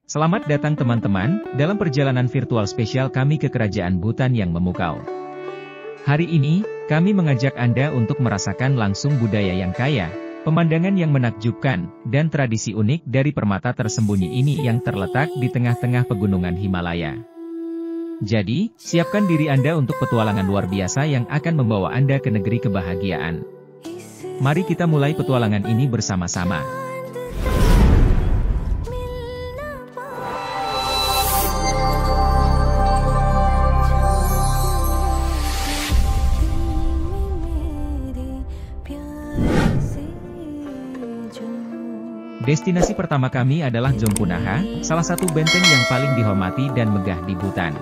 Selamat datang teman-teman, dalam perjalanan virtual spesial kami ke Kerajaan Bhutan yang memukau. Hari ini, kami mengajak Anda untuk merasakan langsung budaya yang kaya, pemandangan yang menakjubkan, dan tradisi unik dari permata tersembunyi ini yang terletak di tengah-tengah pegunungan Himalaya. Jadi, siapkan diri Anda untuk petualangan luar biasa yang akan membawa Anda ke negeri kebahagiaan. Mari kita mulai petualangan ini bersama-sama. Destinasi pertama kami adalah Jompunaha, salah satu benteng yang paling dihormati dan megah di Bhutan.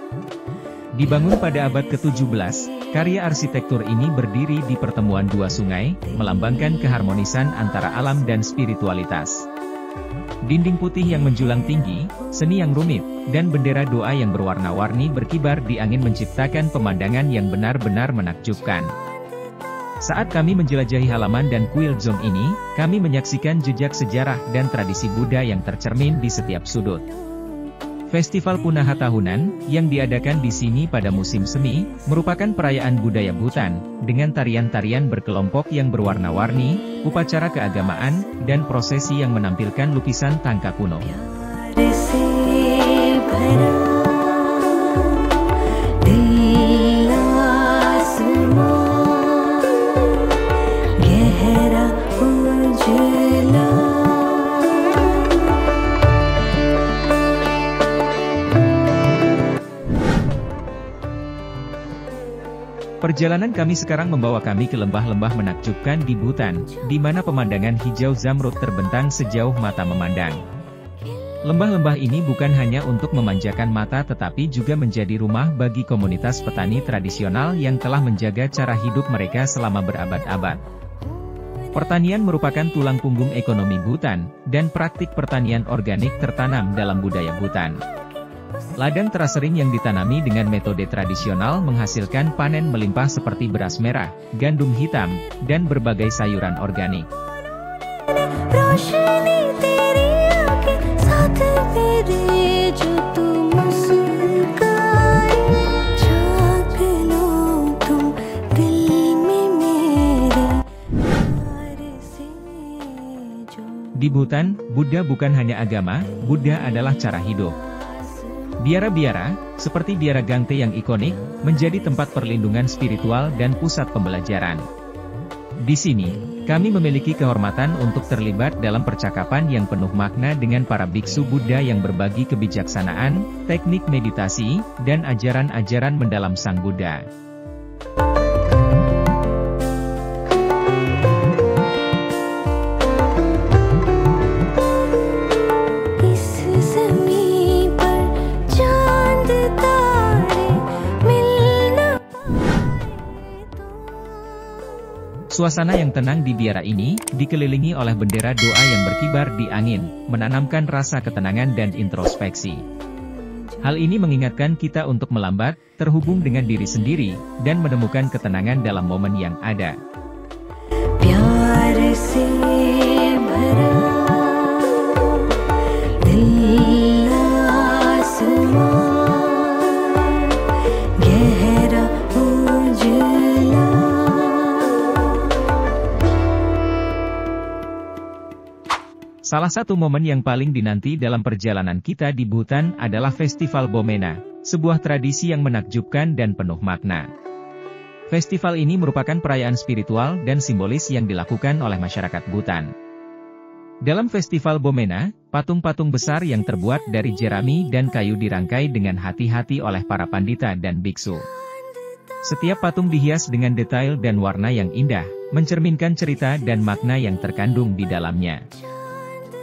Dibangun pada abad ke-17, karya arsitektur ini berdiri di pertemuan dua sungai, melambangkan keharmonisan antara alam dan spiritualitas. Dinding putih yang menjulang tinggi, seni yang rumit, dan bendera doa yang berwarna-warni berkibar di angin menciptakan pemandangan yang benar-benar menakjubkan. Saat kami menjelajahi halaman dan kuil Jom ini, kami menyaksikan jejak sejarah dan tradisi Buddha yang tercermin di setiap sudut. Festival Punaha tahunan, yang diadakan di sini pada musim semi, merupakan perayaan budaya Bhutan, dengan tarian-tarian berkelompok yang berwarna-warni, upacara keagamaan, dan prosesi yang menampilkan lukisan tangka kuno. Perjalanan kami sekarang membawa kami ke lembah-lembah menakjubkan di Bhutan, di mana pemandangan hijau zamrud terbentang sejauh mata memandang. Lembah-lembah ini bukan hanya untuk memanjakan mata tetapi juga menjadi rumah bagi komunitas petani tradisional yang telah menjaga cara hidup mereka selama berabad-abad. Pertanian merupakan tulang punggung ekonomi Bhutan, dan praktik pertanian organik tertanam dalam budaya Bhutan. Ladang terasering yang ditanami dengan metode tradisional menghasilkan panen melimpah seperti beras merah, gandum hitam, dan berbagai sayuran organik. Di Bhutan, Buddha bukan hanya agama, Buddha adalah cara hidup. Biara-biara, seperti Biara Gangte yang ikonik, menjadi tempat perlindungan spiritual dan pusat pembelajaran. Di sini, kami memiliki kehormatan untuk terlibat dalam percakapan yang penuh makna dengan para biksu Buddha yang berbagi kebijaksanaan, teknik meditasi, dan ajaran-ajaran mendalam Sang Buddha. Suasana yang tenang di biara ini, dikelilingi oleh bendera doa yang berkibar di angin, menanamkan rasa ketenangan dan introspeksi. Hal ini mengingatkan kita untuk melambat, terhubung dengan diri sendiri, dan menemukan ketenangan dalam momen yang ada. Salah satu momen yang paling dinanti dalam perjalanan kita di Bhutan adalah Festival Bomena, sebuah tradisi yang menakjubkan dan penuh makna. Festival ini merupakan perayaan spiritual dan simbolis yang dilakukan oleh masyarakat Bhutan. Dalam Festival Bomena, patung-patung besar yang terbuat dari jerami dan kayu dirangkai dengan hati-hati oleh para pandita dan biksu. Setiap patung dihias dengan detail dan warna yang indah, mencerminkan cerita dan makna yang terkandung di dalamnya.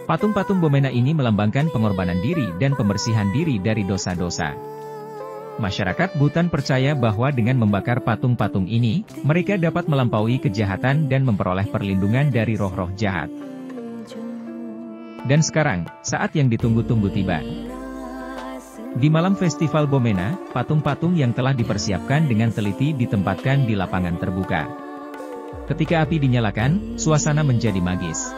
Patung-patung Bomena ini melambangkan pengorbanan diri dan pembersihan diri dari dosa-dosa. Masyarakat Bhutan percaya bahwa dengan membakar patung-patung ini, mereka dapat melampaui kejahatan dan memperoleh perlindungan dari roh-roh jahat. Dan sekarang, saat yang ditunggu-tunggu tiba. Di malam Festival Bomena, patung-patung yang telah dipersiapkan dengan teliti ditempatkan di lapangan terbuka. Ketika api dinyalakan, suasana menjadi magis.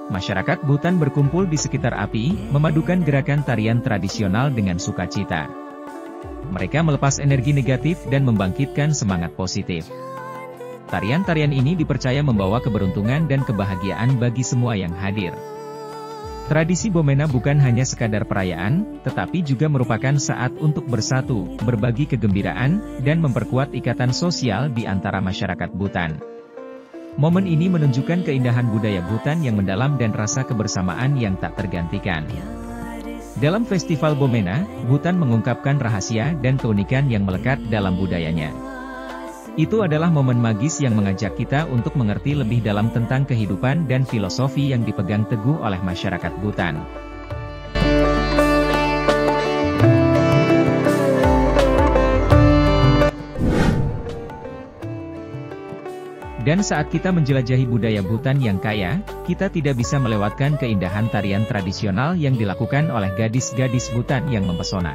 Masyarakat Bhutan berkumpul di sekitar api, memadukan gerakan tarian tradisional dengan sukacita. Mereka melepas energi negatif dan membangkitkan semangat positif. Tarian-tarian ini dipercaya membawa keberuntungan dan kebahagiaan bagi semua yang hadir. Tradisi Bomena bukan hanya sekadar perayaan, tetapi juga merupakan saat untuk bersatu, berbagi kegembiraan, dan memperkuat ikatan sosial di antara masyarakat Bhutan. Momen ini menunjukkan keindahan budaya Bhutan yang mendalam dan rasa kebersamaan yang tak tergantikan. Dalam Festival Bomena, Bhutan mengungkapkan rahasia dan keunikan yang melekat dalam budayanya. Itu adalah momen magis yang mengajak kita untuk mengerti lebih dalam tentang kehidupan dan filosofi yang dipegang teguh oleh masyarakat Bhutan. Dan saat kita menjelajahi budaya Bhutan yang kaya, kita tidak bisa melewatkan keindahan tarian tradisional yang dilakukan oleh gadis-gadis Bhutan yang mempesona.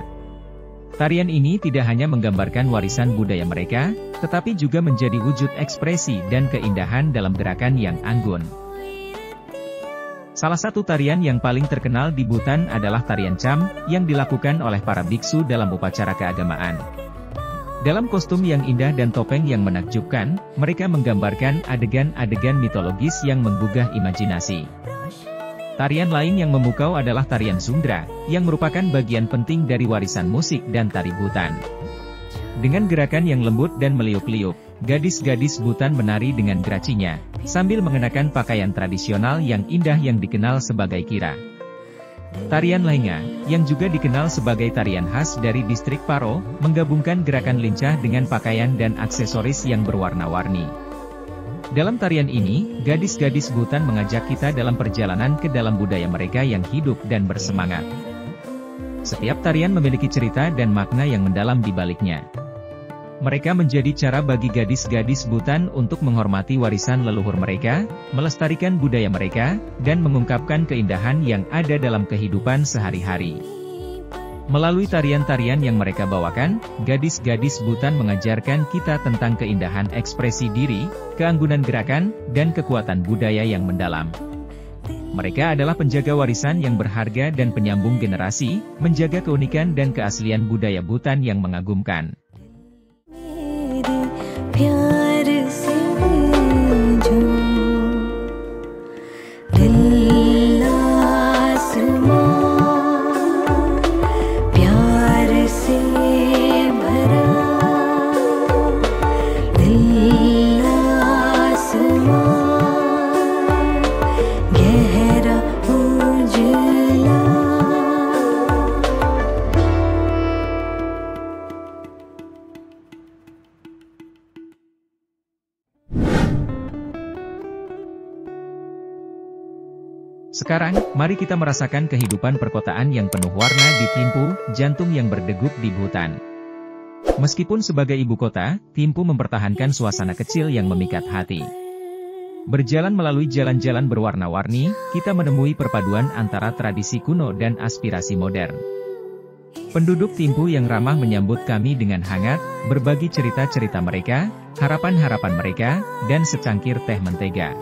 Tarian ini tidak hanya menggambarkan warisan budaya mereka, tetapi juga menjadi wujud ekspresi dan keindahan dalam gerakan yang anggun. Salah satu tarian yang paling terkenal di Bhutan adalah tarian Cham, yang dilakukan oleh para biksu dalam upacara keagamaan. Dalam kostum yang indah dan topeng yang menakjubkan, mereka menggambarkan adegan-adegan mitologis yang menggugah imajinasi. Tarian lain yang memukau adalah tarian Sundra, yang merupakan bagian penting dari warisan musik dan tari Bhutan. Dengan gerakan yang lembut dan meliuk-liuk, gadis-gadis Bhutan menari dengan gracinya, sambil mengenakan pakaian tradisional yang indah yang dikenal sebagai kira. Tarian Lenga, yang juga dikenal sebagai tarian khas dari distrik Paro, menggabungkan gerakan lincah dengan pakaian dan aksesoris yang berwarna-warni. Dalam tarian ini, gadis-gadis Bhutan mengajak kita dalam perjalanan ke dalam budaya mereka yang hidup dan bersemangat. Setiap tarian memiliki cerita dan makna yang mendalam di baliknya. Mereka menjadi cara bagi gadis-gadis Bhutan untuk menghormati warisan leluhur mereka, melestarikan budaya mereka, dan mengungkapkan keindahan yang ada dalam kehidupan sehari-hari. Melalui tarian-tarian yang mereka bawakan, gadis-gadis Bhutan mengajarkan kita tentang keindahan ekspresi diri, keanggunan gerakan, dan kekuatan budaya yang mendalam. Mereka adalah penjaga warisan yang berharga dan penyambung generasi, menjaga keunikan dan keaslian budaya Bhutan yang mengagumkan. Sekarang, mari kita merasakan kehidupan perkotaan yang penuh warna di Thimphu, jantung yang berdegup di Bhutan. Meskipun sebagai ibu kota, Thimphu mempertahankan suasana kecil yang memikat hati. Berjalan melalui jalan-jalan berwarna-warni, kita menemui perpaduan antara tradisi kuno dan aspirasi modern. Penduduk Thimphu yang ramah menyambut kami dengan hangat, berbagi cerita-cerita mereka, harapan-harapan mereka, dan secangkir teh mentega.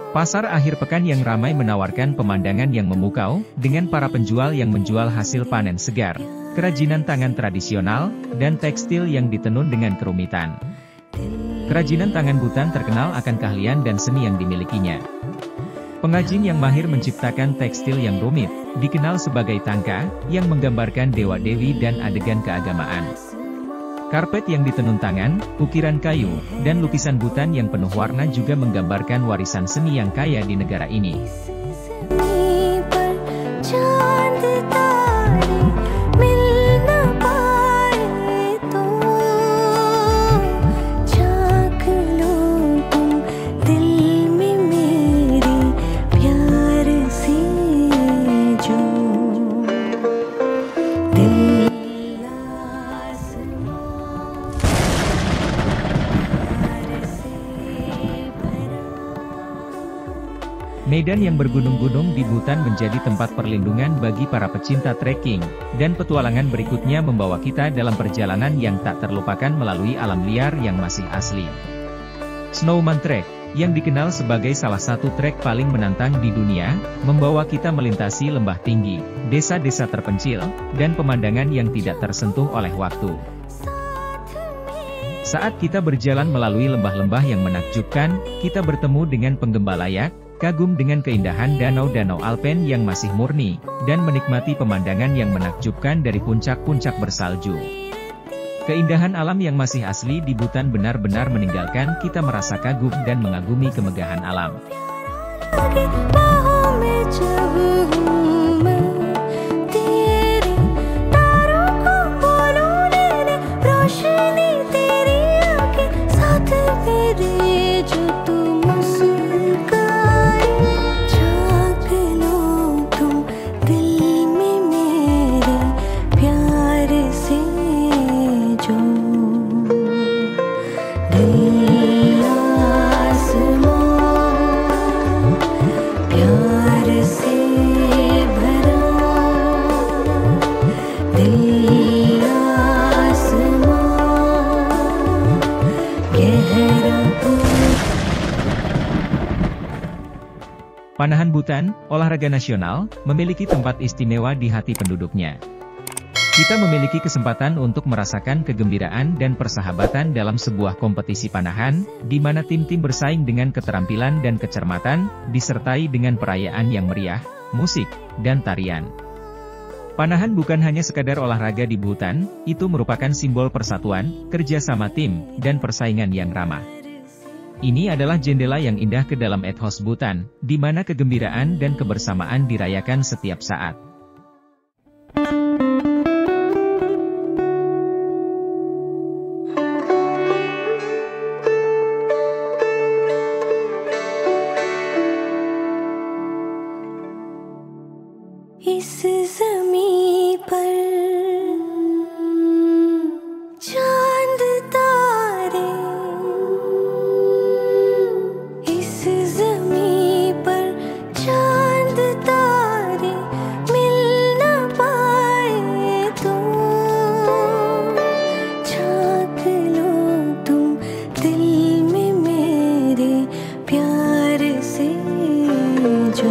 Pasar akhir pekan yang ramai menawarkan pemandangan yang memukau, dengan para penjual yang menjual hasil panen segar, kerajinan tangan tradisional, dan tekstil yang ditenun dengan kerumitan. Kerajinan tangan Bhutan terkenal akan keahlian dan seni yang dimilikinya. Pengrajin yang mahir menciptakan tekstil yang rumit, dikenal sebagai tangka, yang menggambarkan dewa-dewi dan adegan keagamaan. Karpet yang ditenun tangan, ukiran kayu, dan lukisan Bhutan yang penuh warna juga menggambarkan warisan seni yang kaya di negara ini. Medan yang bergunung-gunung di Bhutan menjadi tempat perlindungan bagi para pecinta trekking, dan petualangan berikutnya membawa kita dalam perjalanan yang tak terlupakan melalui alam liar yang masih asli. Snowman Trek, yang dikenal sebagai salah satu trek paling menantang di dunia, membawa kita melintasi lembah tinggi, desa-desa terpencil, dan pemandangan yang tidak tersentuh oleh waktu. Saat kita berjalan melalui lembah-lembah yang menakjubkan, kita bertemu dengan penggembala layak, kagum dengan keindahan danau-danau Alpen yang masih murni, dan menikmati pemandangan yang menakjubkan dari puncak-puncak bersalju. Keindahan alam yang masih asli di Bhutan benar-benar meninggalkan kita merasa kagum dan mengagumi kemegahan alam. Panahan Bhutan, olahraga nasional, memiliki tempat istimewa di hati penduduknya. Kita memiliki kesempatan untuk merasakan kegembiraan dan persahabatan dalam sebuah kompetisi panahan, di mana tim-tim bersaing dengan keterampilan dan kecermatan, disertai dengan perayaan yang meriah, musik, dan tarian. Panahan bukan hanya sekadar olahraga di Bhutan, itu merupakan simbol persatuan, kerjasama tim, dan persaingan yang ramah. Ini adalah jendela yang indah ke dalam ethos Bhutan, di mana kegembiraan dan kebersamaan dirayakan setiap saat. इस ज़मीं पर चांद तारे, इस ज़मीं पर चांद तारे मिल न पाए तो झांक लो तुम दिल में मेरे प्यार से जो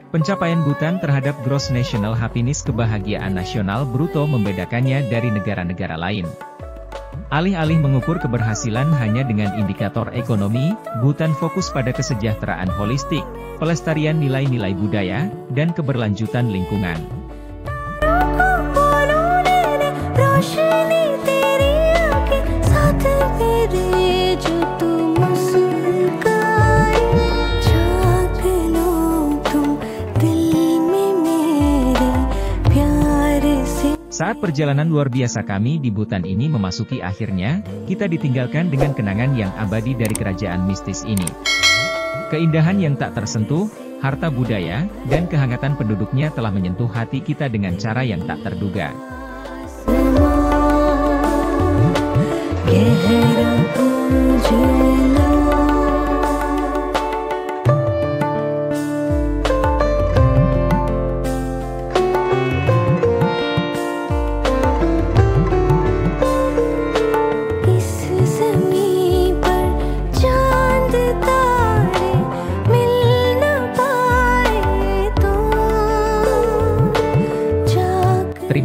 Pencapaian Bhutan terhadap Gross National Happiness kebahagiaan nasional bruto membedakannya dari negara-negara lain. Alih-alih mengukur keberhasilan hanya dengan indikator ekonomi, Bhutan fokus pada kesejahteraan holistik, pelestarian nilai-nilai budaya, dan keberlanjutan lingkungan. Saat perjalanan luar biasa kami di Bhutan ini memasuki akhirnya, kita ditinggalkan dengan kenangan yang abadi dari kerajaan mistis ini. Keindahan yang tak tersentuh, harta budaya, dan kehangatan penduduknya telah menyentuh hati kita dengan cara yang tak terduga.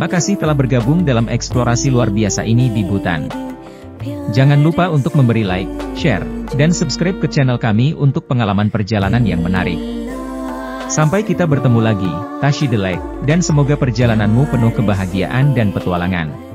Terima kasih telah bergabung dalam eksplorasi luar biasa ini di Bhutan. Jangan lupa untuk memberi like, share, dan subscribe ke channel kami untuk pengalaman perjalanan yang menarik. Sampai kita bertemu lagi, Tashi Delek, dan semoga perjalananmu penuh kebahagiaan dan petualangan.